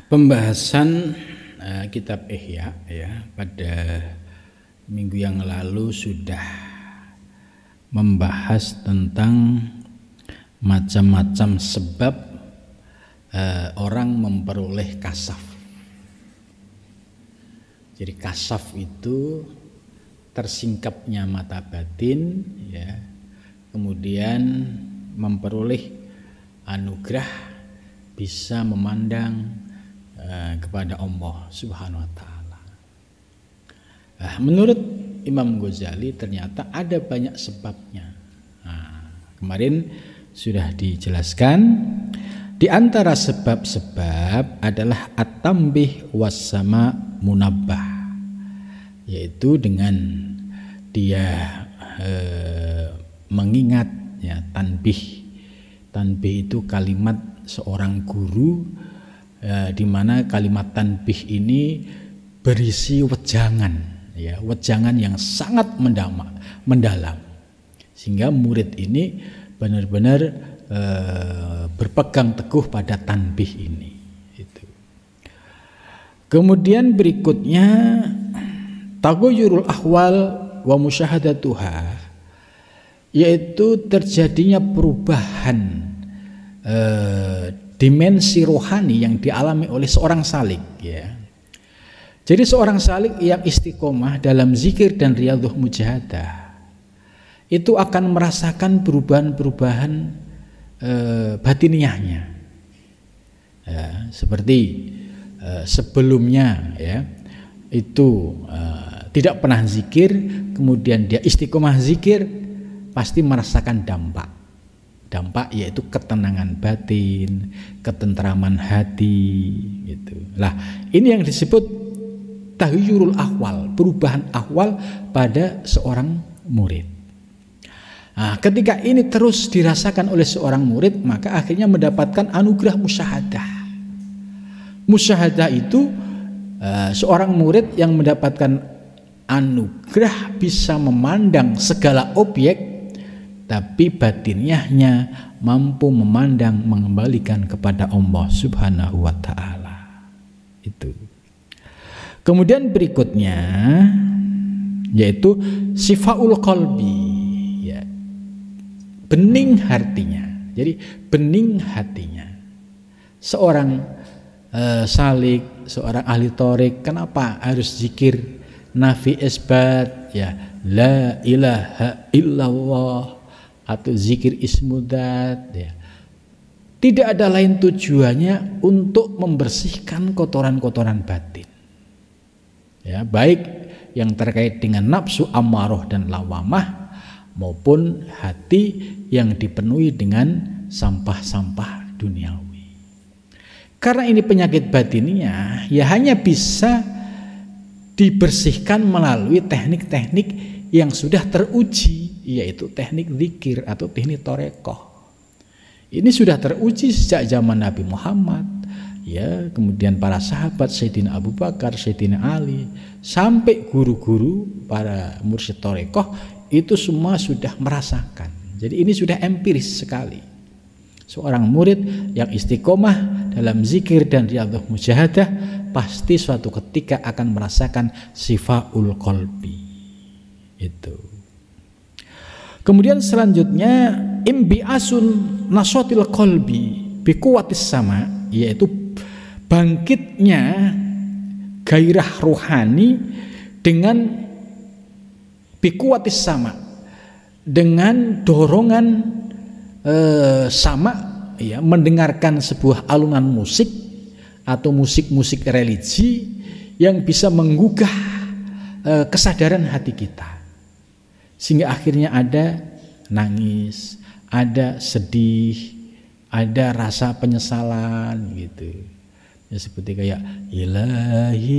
Pembahasan kitab Ihya ya, pada minggu yang lalu sudah membahas tentang macam-macam sebab orang memperoleh kasaf. Jadi kasaf itu tersingkapnya mata batin ya, kemudian memperoleh anugerah bisa memandang kepada Allah Subhanahu wa taala. Menurut Imam Ghazali ternyata ada banyak sebabnya. Kemarin sudah dijelaskan, di antara sebab-sebab adalah at-tambih was-sama munabbah, yaitu dengan dia mengingat ya, tanbih. Tanbih itu kalimat seorang guru, di mana kalimat tanbih ini berisi wejangan ya, wejangan yang sangat mendalam, sehingga murid ini benar-benar berpegang teguh pada tanbih ini. Itu. Kemudian berikutnya taghayyurul ahwal wa musyahadatuha, yaitu terjadinya perubahan dimensi rohani yang dialami oleh seorang salik ya. Jadi seorang salik yang istiqomah dalam zikir dan riyadhah mujahadah itu akan merasakan perubahan-perubahan batiniahnya ya, seperti sebelumnya ya, itu tidak pernah zikir, kemudian dia istiqomah zikir, pasti merasakan dampak yaitu ketenangan batin, ketentraman hati gitu. Lah, ini yang disebut taghayyurul ahwal, perubahan ahwal pada seorang murid. Ketika ini terus dirasakan oleh seorang murid, maka akhirnya mendapatkan anugerah musyahadah. Musyahadah itu seorang murid yang mendapatkan anugerah bisa memandang segala objek, tapi batinnya mampu memandang, mengembalikan kepada Allah Subhanahu wa taala. Itu. Kemudian berikutnya yaitu sifaul qalbi ya, bening hatinya. Jadi bening hatinya. Seorang salik, seorang ahli tarik, kenapa harus zikir nafi isbat ya, la ilaha illallah atau zikir ismudat ya. Tidak ada lain tujuannya untuk membersihkan kotoran-kotoran batin ya, baik yang terkait dengan nafsu ammarah dan lawamah maupun hati yang dipenuhi dengan sampah-sampah duniawi. Karena ini penyakit batinnya ya, hanya bisa dibersihkan melalui teknik-teknik yang sudah teruji, yaitu teknik zikir atau teknik torekoh. Ini sudah teruji sejak zaman Nabi Muhammad ya, kemudian para sahabat Sayyidina Abu Bakar, Sayyidina Ali, sampai guru-guru para mursyid torekoh itu semua sudah merasakan. Jadi ini sudah empiris sekali. Seorang murid yang istiqomah dalam zikir dan riyadhah mujahadah pasti suatu ketika akan merasakan sifaul qalbi. Itu. Kemudian selanjutnya imbiasun nashatil qalbi biquwatis sama, yaitu bangkitnya gairah rohani dengan biquwatis sama, dengan dorongan sama ya, mendengarkan sebuah alunan musik atau musik-musik religi yang bisa menggugah kesadaran hati kita, sehingga akhirnya ada nangis, ada sedih, ada rasa penyesalan gitu ya, seperti kayak ilahilas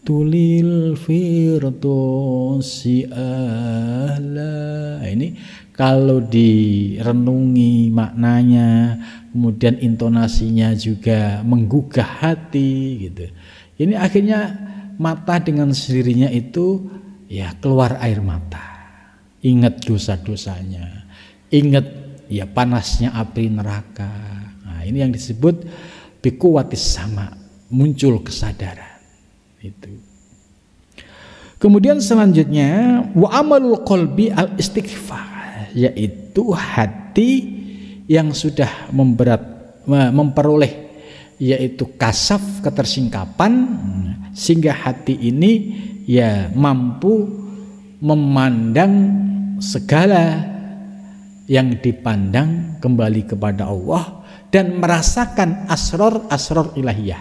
tulil firdausi ahla. Ini kalau direnungi maknanya, kemudian intonasinya juga menggugah hati gitu. Ini akhirnya mata dengan sendirinya itu ya keluar air mata. Ingat dosa-dosanya, ingat ya panasnya api neraka. Nah, ini yang disebut biquwatis sama, muncul kesadaran. Itu. Kemudian selanjutnya wa amalul qalbi al istighfar, yaitu hati yang sudah memperoleh yaitu kasaf, ketersingkapan, sehingga hati ini ya mampu memandang segala yang dipandang kembali kepada Allah dan merasakan asror ilahiyah,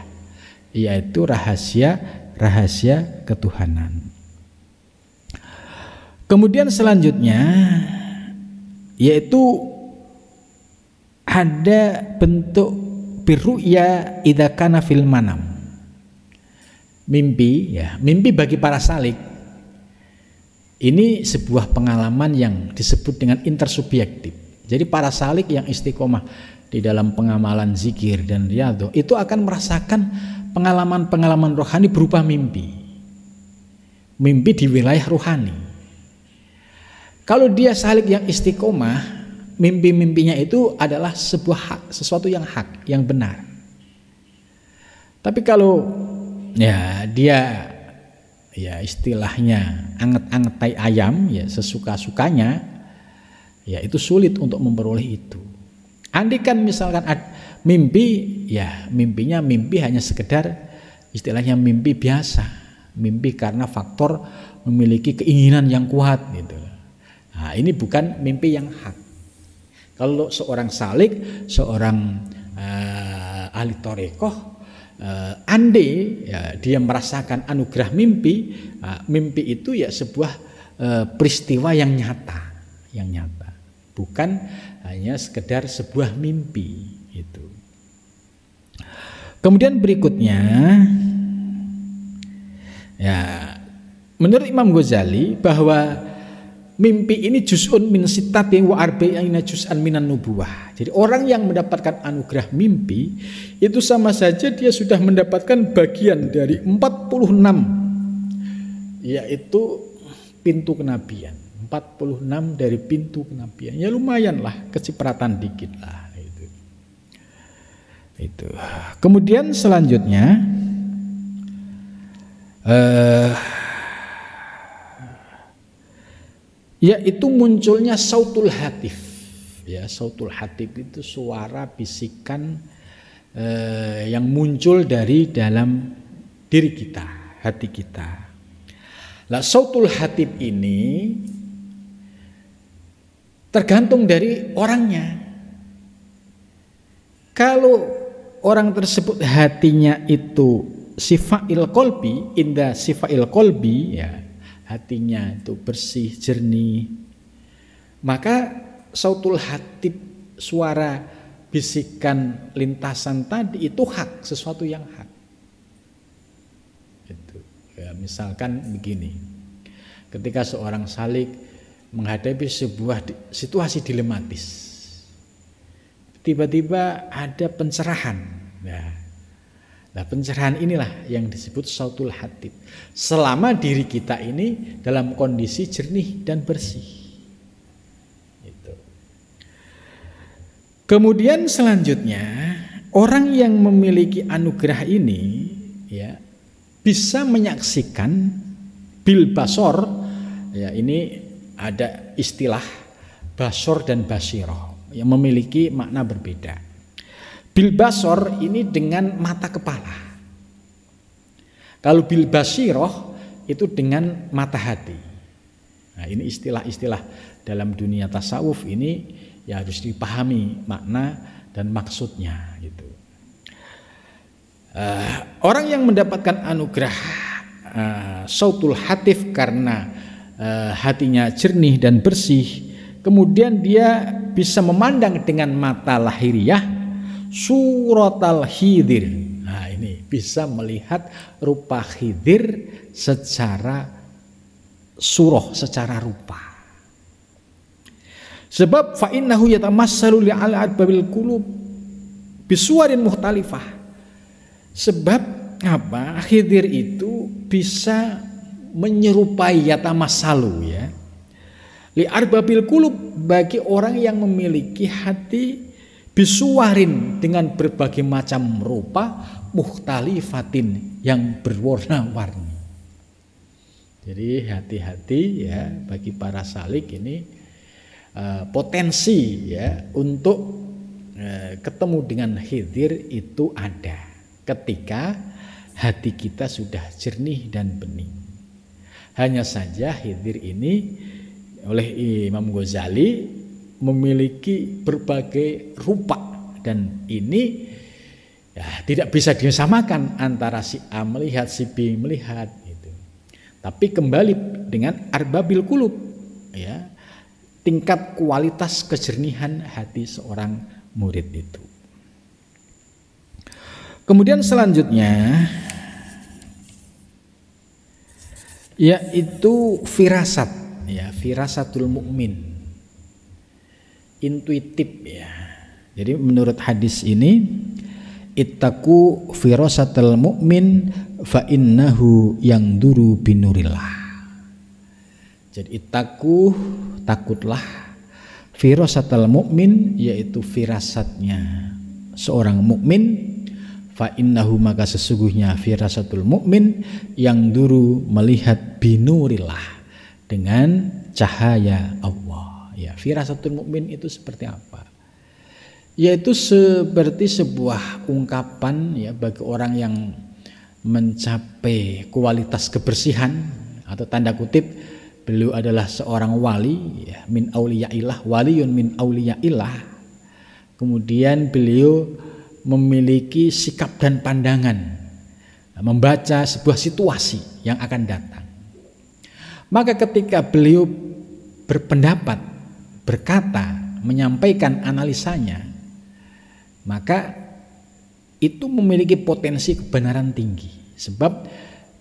yaitu rahasia ketuhanan. Kemudian selanjutnya yaitu ada bentuk birru'ya idza kana fil manam. Mimpi ya, mimpi bagi para salik ini sebuah pengalaman yang disebut dengan intersubjektif. Jadi para salik yang istiqomah di dalam pengamalan zikir dan riyadhah itu akan merasakan pengalaman-pengalaman rohani berupa mimpi. Mimpi di wilayah rohani. Kalau dia salik yang istiqomah, mimpi-mimpinya itu adalah sebuah hak, sesuatu yang hak, yang benar. Tapi kalau ya dia ya istilahnya anget-anget tai ayam ya sesuka-sukanya, ya itu sulit untuk memperoleh itu. Andikan misalkan mimpi, ya mimpinya mimpi hanya sekedar istilahnya mimpi biasa, mimpi karena faktor memiliki keinginan yang kuat gitu. Nah, ini bukan mimpi yang hak. Kalau seorang salik, seorang ahli thariqah, andai ya, dia merasakan anugerah mimpi, mimpi itu ya sebuah peristiwa yang nyata, bukan hanya sekedar sebuah mimpi itu. Kemudian berikutnya, ya menurut Imam Ghazali bahwa mimpi ini juz'un min sittati wa arba'ina juz'an minan nubuwah. Jadi orang yang mendapatkan anugerah mimpi itu sama saja dia sudah mendapatkan bagian dari 46, yaitu pintu kenabian. 46 dari pintu kenabian. Ya lumayan lah, kecipratan dikit lah itu. Kemudian selanjutnya yaitu munculnya sautul hatif. Ya, sautul hatif itu suara bisikan yang muncul dari dalam diri kita, hati kita. Nah, sautul hatif ini tergantung dari orangnya. Kalau orang tersebut hatinya itu sifail qalbi, indah sifail qalbi, ya hatinya itu bersih, jernih, maka sautul hatib, suara bisikan lintasan tadi itu hak, sesuatu yang hak. Itu. Ya, misalkan begini, ketika seorang salik menghadapi sebuah situasi dilematis, tiba-tiba ada pencerahan. Nah, pencerahan inilah yang disebut sautul hatib. Selama diri kita ini dalam kondisi jernih dan bersih. Itu. Kemudian selanjutnya orang yang memiliki anugerah ini ya bisa menyaksikan bil basor. Ya, ini ada istilah basor dan basirah yang memiliki makna berbeda. Bil basor ini dengan mata kepala. Kalau bil basiroh itu dengan mata hati. Nah, ini istilah-istilah dalam dunia tasawuf ini ya harus dipahami makna dan maksudnya gitu. Orang yang mendapatkan anugerah sautul hatif karena hatinya jernih dan bersih, kemudian dia bisa memandang dengan mata lahiriah suratal khidir. Nah, ini bisa melihat rupa khidir secara surah, secara rupa. Sebab fa innahu yatamassalu li'al adbabil qulub bisuwarin mukhtalifah. Sebab apa? Khidir itu bisa menyerupai yatamassalu ya. Li arbabil qulub, bagi orang yang memiliki hati bisuwarin dengan berbagai macam rupa, mukhtalifatin yang berwarna-warni. Jadi hati-hati ya bagi para salik ini, potensi ya untuk ketemu dengan Khidir itu ada ketika hati kita sudah jernih dan bening. Hanya saja Khidir ini oleh Imam Ghazali memiliki berbagai rupa, dan ini ya tidak bisa disamakan antara si A melihat, si B melihat gitu. Tapi kembali dengan arbabil qulub ya, tingkat kualitas kejernihan hati seorang murid itu. Kemudian selanjutnya yaitu firasat ya, firasatul mukmin, intuitif ya. Jadi menurut hadis ini, ittaqu firasatal mu'min fa innahu yangduru binurillah. Jadi ittaqu, takutlah, firasatal mu'min, yaitu firasatnya seorang mukmin, fa innahu, maka sesungguhnya firasatul mukmin yang duru melihat binurillah, dengan cahaya Allah. Ya, firasatul mukmin itu seperti apa? Yaitu seperti sebuah ungkapan ya bagi orang yang mencapai kualitas kebersihan, atau tanda kutip beliau adalah seorang wali ya, min auliyaillah, waliyun min auliyaillah. Kemudian beliau memiliki sikap dan pandangan membaca sebuah situasi yang akan datang. Maka ketika beliau berpendapat, berkata, menyampaikan analisanya, maka itu memiliki potensi kebenaran tinggi. Sebab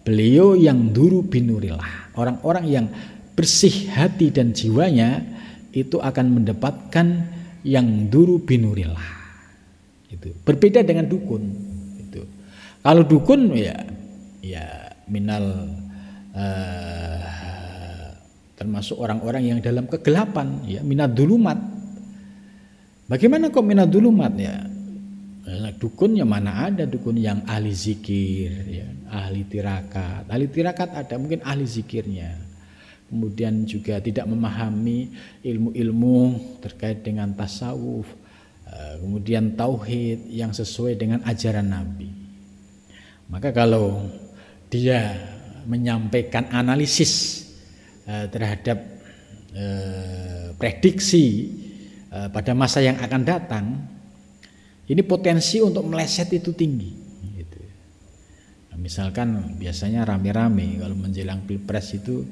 beliau yang duru binurillah, orang-orang yang bersih hati dan jiwanya itu akan mendapatkan yang duru binurillah. Itu berbeda dengan dukun. Itu kalau dukun ya minal termasuk orang-orang yang dalam kegelapan ya, minad dulumat. Bagaimana kok minad dulumat ya? Dukun yang mana ada dukun yang ahli zikir ya, ahli tirakat. Ahli tirakat ada, mungkin ahli zikirnya. Kemudian juga tidak memahami ilmu-ilmu terkait dengan tasawuf, kemudian tauhid yang sesuai dengan ajaran Nabi. Maka kalau dia menyampaikan analisis terhadap prediksi pada masa yang akan datang, ini potensi untuk meleset itu tinggi gitu. Nah, misalkan biasanya rame-rame kalau menjelang pilpres itu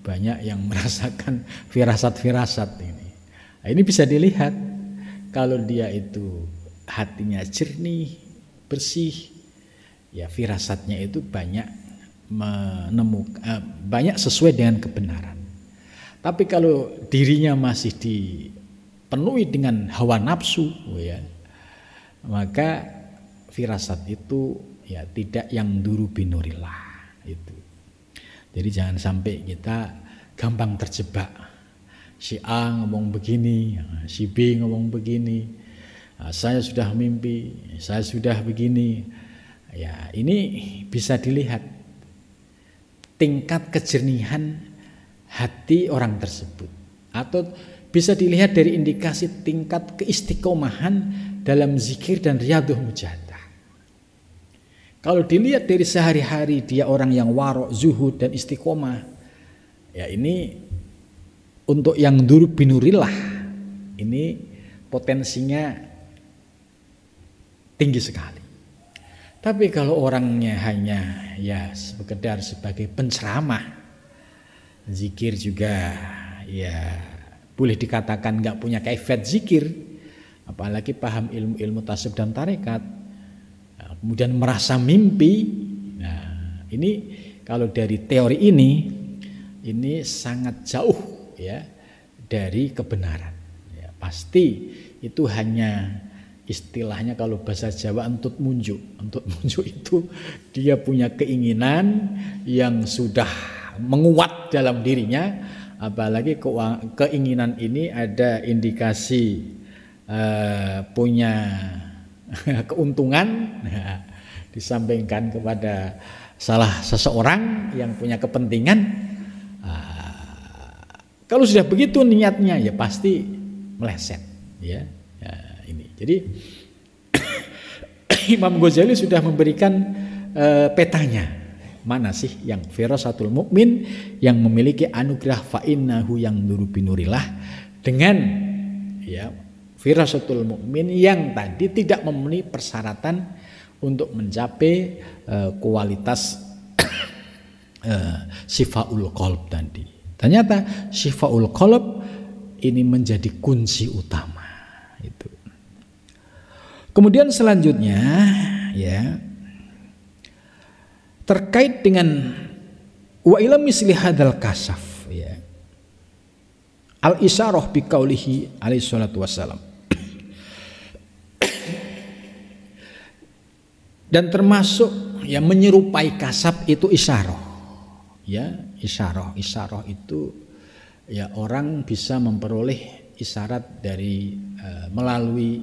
banyak yang merasakan firasat-firasat ini. Nah, ini bisa dilihat kalau dia itu hatinya jernih, bersih, ya firasatnya itu banyak menemukan, banyak sesuai dengan kebenaran. Tapi kalau dirinya masih dipenuhi dengan hawa nafsu ya, maka firasat itu ya tidak yang duru binurillah itu. Jadi jangan sampai kita gampang terjebak. Si A ngomong begini, si B ngomong begini, saya sudah mimpi, saya sudah begini. Ya, ini bisa dilihat tingkat kejernihan hati orang tersebut, atau bisa dilihat dari indikasi tingkat keistiqomahan dalam zikir dan riyadhah mujahadah. Kalau dilihat dari sehari-hari dia orang yang warok, zuhud dan istiqomah, ya ini untuk yang duru binurillah ini potensinya tinggi sekali. Tapi kalau orangnya hanya ya sekedar sebagai penceramah, zikir juga ya boleh dikatakan nggak punya kaifiat zikir, apalagi paham ilmu-ilmu tasawuf dan tarekat, kemudian merasa mimpi. Nah, ini kalau dari teori ini sangat jauh ya dari kebenaran. Ya, pasti itu hanya istilahnya kalau bahasa Jawa entut munjuk. Entut munjuk itu dia punya keinginan yang sudah menguat dalam dirinya, apalagi keinginan ini ada indikasi punya keuntungan, disampaikan kepada salah seseorang yang punya kepentingan. Kalau sudah begitu niatnya ya pasti meleset, ya. Ini. Jadi Imam Ghazali sudah memberikan petanya. Mana sih yang firasatul mukmin, yang memiliki anugerah fa innahu yang nuru binurillah, dengan ya firasatul mukmin yang tadi tidak memenuhi persyaratan untuk mencapai kualitas syifaul qalb tadi. Ternyata syifaul qalb ini menjadi kunci utama itu. Kemudian selanjutnya ya, terkait dengan wa ila misli hadzal kasaf ya, al isyarah bi qaulihi alaihi salatu wassalam. Dan termasuk yang menyerupai kasab itu isyarah. Ya, isyarah itu ya orang bisa memperoleh isyarat dari melalui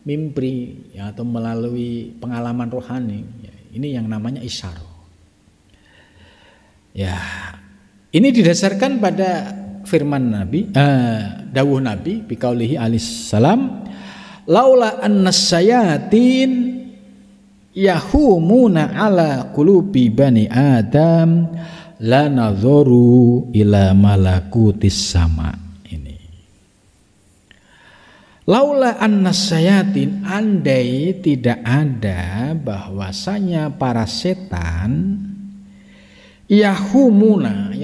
mimpi ya, atau melalui pengalaman rohani. Ya, ini yang namanya isyarah. Ya, ini didasarkan pada firman Nabi, dawuh Nabi biqaulihi alaihi salam, laula annas sayatin yahumuna ala qulubi bani adam la nadharu ila malakutis sama. Ini laula annas sayatin, andai tidak ada bahwasanya para setan yahumuna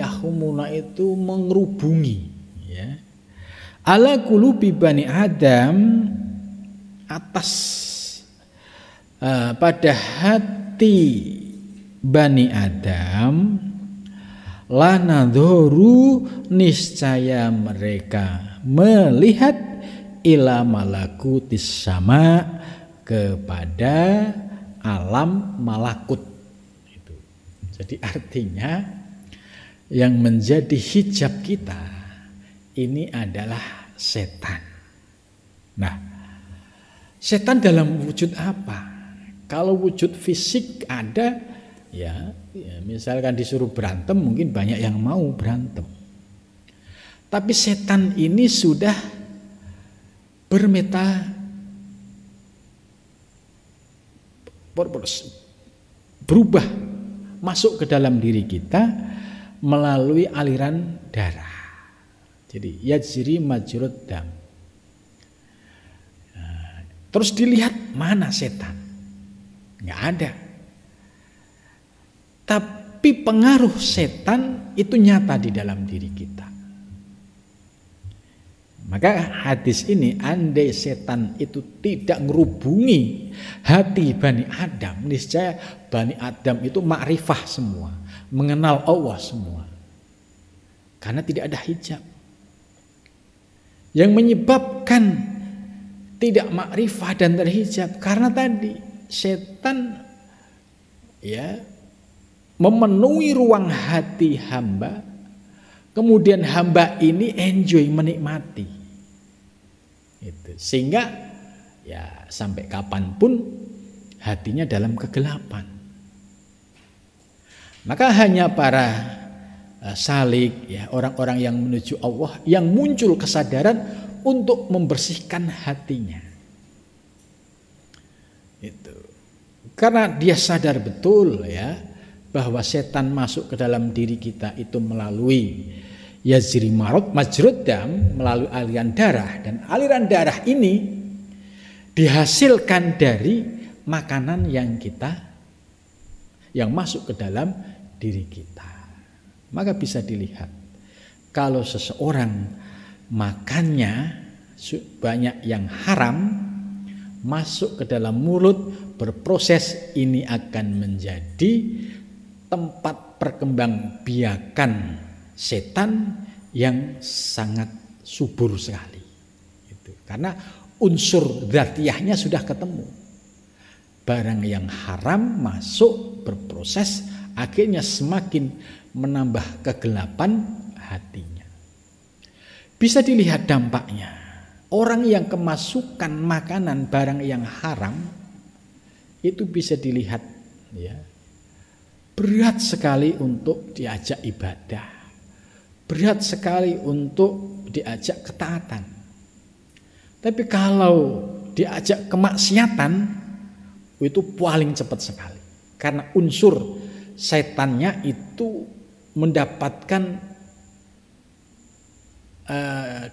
itu mengerubungi ya, ala qulubi bani adam, atas pada hati Bani Adam, lanadhoru, niscaya mereka melihat ila malakutis sama, kepada alam malakut itu. Jadi artinya yang menjadi hijab kita ini adalah setan. Nah, setan dalam wujud apa? Kalau wujud fisik ada ya, misalkan disuruh berantem mungkin banyak yang mau berantem. Tapi setan ini sudah berubah masuk ke dalam diri kita melalui aliran darah. Jadi yajri majrud dam. Terus dilihat mana setan? Nggak ada. Tapi pengaruh setan itu nyata di dalam diri kita. Maka hadis ini, andai setan itu tidak ngerubungi hati Bani Adam, niscaya Bani Adam itu makrifah semua, mengenal Allah semua. Karena tidak ada hijab. Yang menyebabkan tidak makrifah dan terhijab karena tadi setan ya memenuhi ruang hati hamba, kemudian hamba ini enjoy, menikmati itu, sehingga ya sampai kapanpun hatinya dalam kegelapan. Maka hanya para salik ya, orang-orang yang menuju Allah, yang muncul kesadaran untuk membersihkan hatinya itu. Karena dia sadar betul ya bahwa setan masuk ke dalam diri kita itu melalui yazri majrud dam, melalui aliran darah, dan aliran darah ini dihasilkan dari makanan yang masuk ke dalam diri kita. Maka bisa dilihat kalau seseorang makannya banyak yang haram masuk ke dalam mulut, berproses, ini akan menjadi tempat perkembangbiakan setan yang sangat subur sekali. Itu karena unsur dzatiyahnya sudah ketemu. Barang yang haram masuk, berproses, akhirnya semakin menambah kegelapan hatinya. Bisa dilihat dampaknya. orang yang kemasukan makanan barang yang haram itu bisa dilihat ya, berat sekali untuk diajak ibadah, berat sekali untuk diajak ketaatan. Tapi kalau diajak kemaksiatan itu paling cepat sekali, karena unsur setannya itu mendapatkan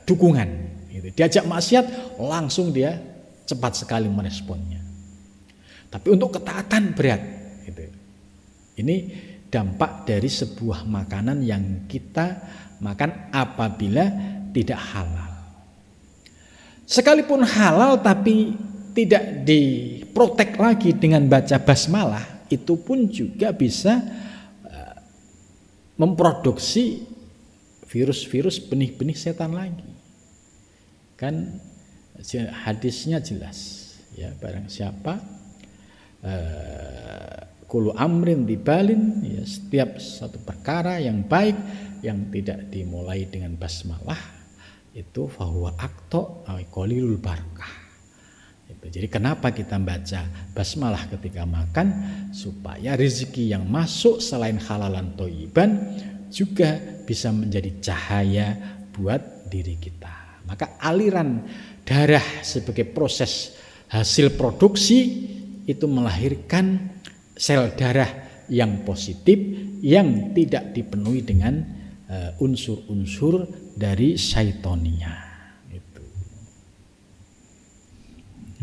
dukungan. Diajak maksiat langsung dia cepat sekali meresponnya. Tapi untuk ketaatan berat. Ini dampak dari sebuah makanan yang kita makan apabila tidak halal. Sekalipun halal tapi tidak diprotek lagi dengan baca basmalah, itu pun juga bisa memproduksi virus-virus benih-benih setan lagi. Kan hadisnya jelas ya, barang siapa kulu amrin dibalin ya, setiap satu perkara yang baik yang tidak dimulai dengan basmalah itu fahuwa akto qalilul barakah. Jadi kenapa kita baca basmalah ketika makan? Supaya rezeki yang masuk selain halalan thayyiban juga bisa menjadi cahaya buat diri kita. Maka aliran darah sebagai proses hasil produksi itu melahirkan sel darah yang positif yang tidak dipenuhi dengan unsur-unsur dari syaitonia. Itu.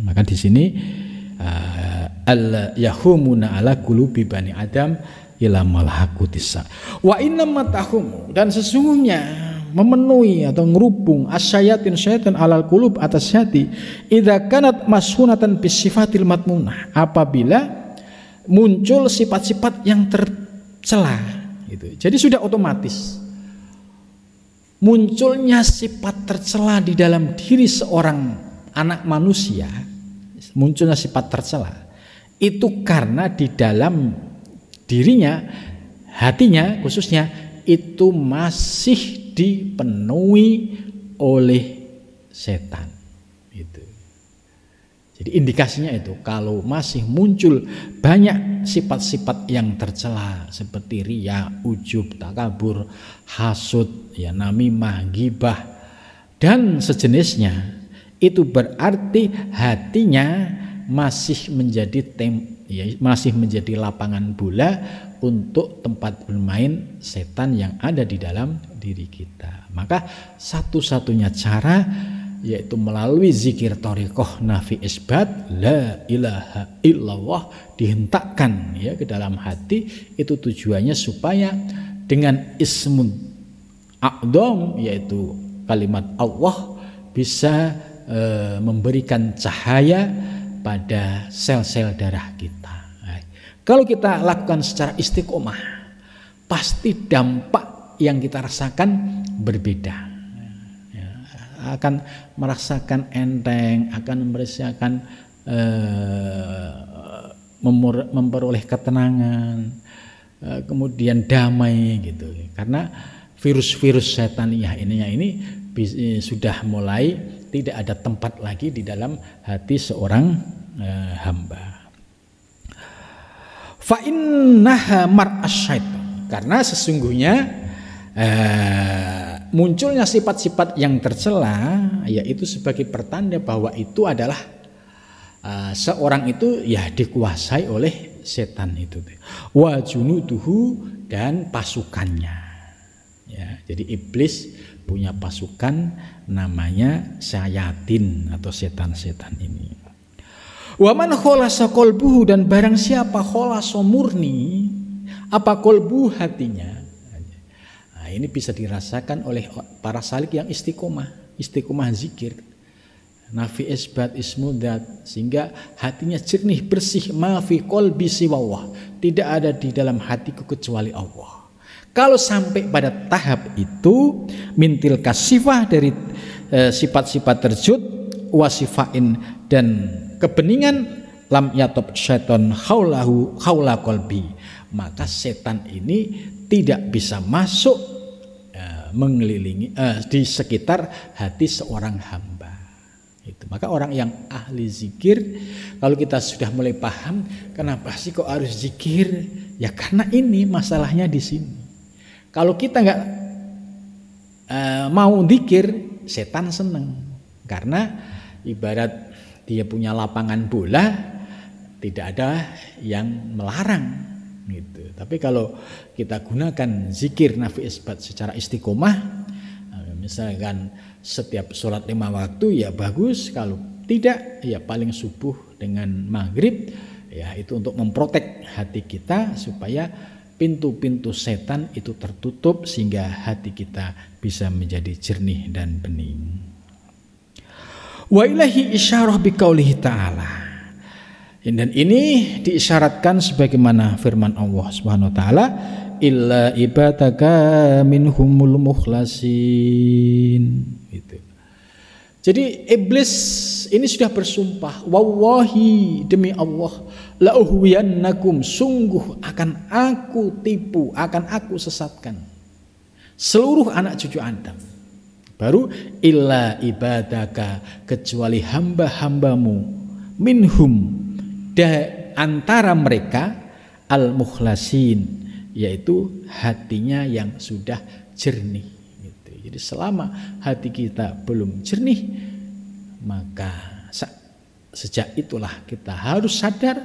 Maka di sini al yahumuna ala qulubi bani adam ila malhaqutisa. Wa inna matahum, dan sesungguhnya memenuhi atau ngerubung asyayatin syaitan alal qulub atas hati idza kanat mashunatan bisifatil matmunah, apabila muncul sifat-sifat yang tercela gitu. Jadi sudah otomatis munculnya sifat tercela di dalam diri seorang anak manusia, munculnya sifat tercela itu karena di dalam dirinya, hatinya khususnya itu masih dipenuhi oleh setan. Itu. Jadi indikasinya itu kalau masih muncul banyak sifat-sifat yang tercela seperti riya, ujub, takabur, hasud, ya namimah, ghibah dan sejenisnya, itu berarti hatinya masih menjadi masih menjadi lapangan bola untuk tempat bermain setan yang ada di dalam diri kita. Maka satu-satunya cara yaitu melalui zikir thariqah nafi isbat la ilaha illallah dihentakkan ya ke dalam hati. Itu tujuannya supaya dengan ismun a'dham yaitu kalimat Allah bisa memberikan cahaya pada sel-sel darah kita. Kalau kita lakukan secara istiqomah, pasti dampak yang kita rasakan berbeda. Ya, akan merasakan enteng, akan merasakan memperoleh ketenangan, kemudian damai gitu. Karena virus-virus setaniyah ini sudah mulai tidak ada tempat lagi di dalam hati seorang hamba. Fa innaha mar'asyaitan, karena sesungguhnya munculnya sifat-sifat yang tercela yaitu sebagai pertanda bahwa itu adalah seorang itu ya dikuasai oleh setan itu. Wa junuduhu, dan pasukannya. Ya, jadi iblis punya pasukan namanya syayatin atau setan-setan ini. Wa man kholasa qalbuhu, dan barang siapa kholasa murni apa qalbu hatinya. Nah, ini bisa dirasakan oleh para salik yang istiqomah zikir. Nafi isbat ismudat, sehingga hatinya jernih bersih, ma fi qalbi siwallah, tidak ada di dalam hatiku kecuali Allah. Kalau sampai pada tahap itu mintil kasifah dari sifat-sifat terjud wasifain dan kebeningan lam yatob syaiton haula qalbi, maka setan ini tidak bisa masuk mengelilingi di sekitar hati seorang hamba. Itu. Maka orang yang ahli zikir, kalau kita sudah mulai paham kenapa sih kok harus zikir, ya karena ini masalahnya di sini. Kalau kita nggak mau zikir, setan seneng, karena ibarat dia punya lapangan bola, tidak ada yang melarang gitu. Tapi kalau kita gunakan zikir nafi isbat secara istiqomah, misalkan setiap sholat 5 waktu ya bagus, kalau tidak ya paling subuh dengan maghrib, ya itu untuk memprotek hati kita supaya pintu-pintu setan itu tertutup sehingga hati kita bisa menjadi jernih dan bening. Wa ilahi isyarah biqaulihi ta'ala. Dan ini diisyaratkan sebagaimana firman Allah Subhanahu wa taala, illa ibadaka minhumul mukhlasin. Gitu. Jadi iblis ini sudah bersumpah, wallahi demi Allah, la uhwiyannakum, sungguh akan aku tipu, akan aku sesatkan seluruh anak cucu Adam. Baru illa ibadaka, kecuali hamba-hambamu, minhum, antara mereka, al-mukhlasin, yaitu hatinya yang sudah jernih gitu. Jadi selama hati kita belum jernih, maka sejak itulah kita harus sadar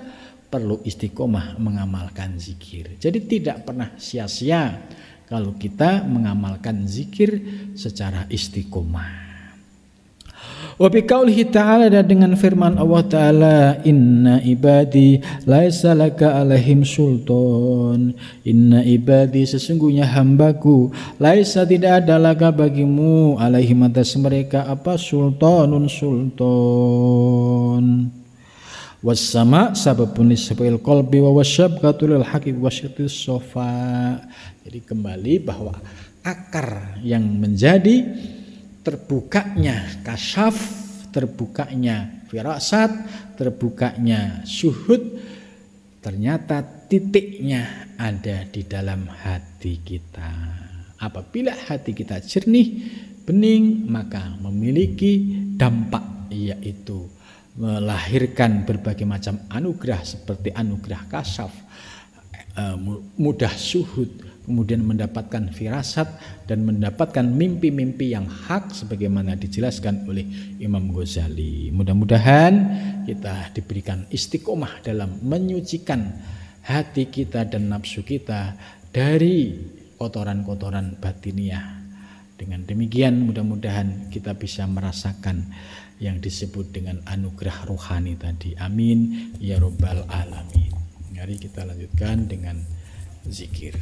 perlu istiqomah mengamalkan zikir. Jadi tidak pernah sia-sia kalau kita mengamalkan zikir secara istiqomah. Wa biqaulihi ta'ala, dan dengan firman Allah Ta'ala, inna ibadi laisa laka alaihim sultan, inna ibadi, sesungguhnya hambaku, laisa, tidak ada laka bagimu, alaihim, atas mereka, apa, sultanun, sultan. Wassama sababun lisafil qalbi wa wasyabqatul haqi wasyatis sofa. Jadi kembali bahwa akar yang menjadi terbukanya kasyaf, terbukanya firasat, terbukanya syuhud, ternyata titiknya ada di dalam hati kita. Apabila hati kita jernih, bening, maka memiliki dampak, yaitu melahirkan berbagai macam anugerah seperti anugerah kasyaf, mudah syuhud, kemudian mendapatkan firasat dan mendapatkan mimpi-mimpi yang hak sebagaimana dijelaskan oleh Imam Ghazali. Mudah-mudahan kita diberikan istiqomah dalam menyucikan hati kita dan nafsu kita dari kotoran-kotoran batiniah. Dengan demikian mudah-mudahan kita bisa merasakan yang disebut dengan anugerah rohani tadi. Amin ya rabbal alamin. Mari kita lanjutkan dengan zikir.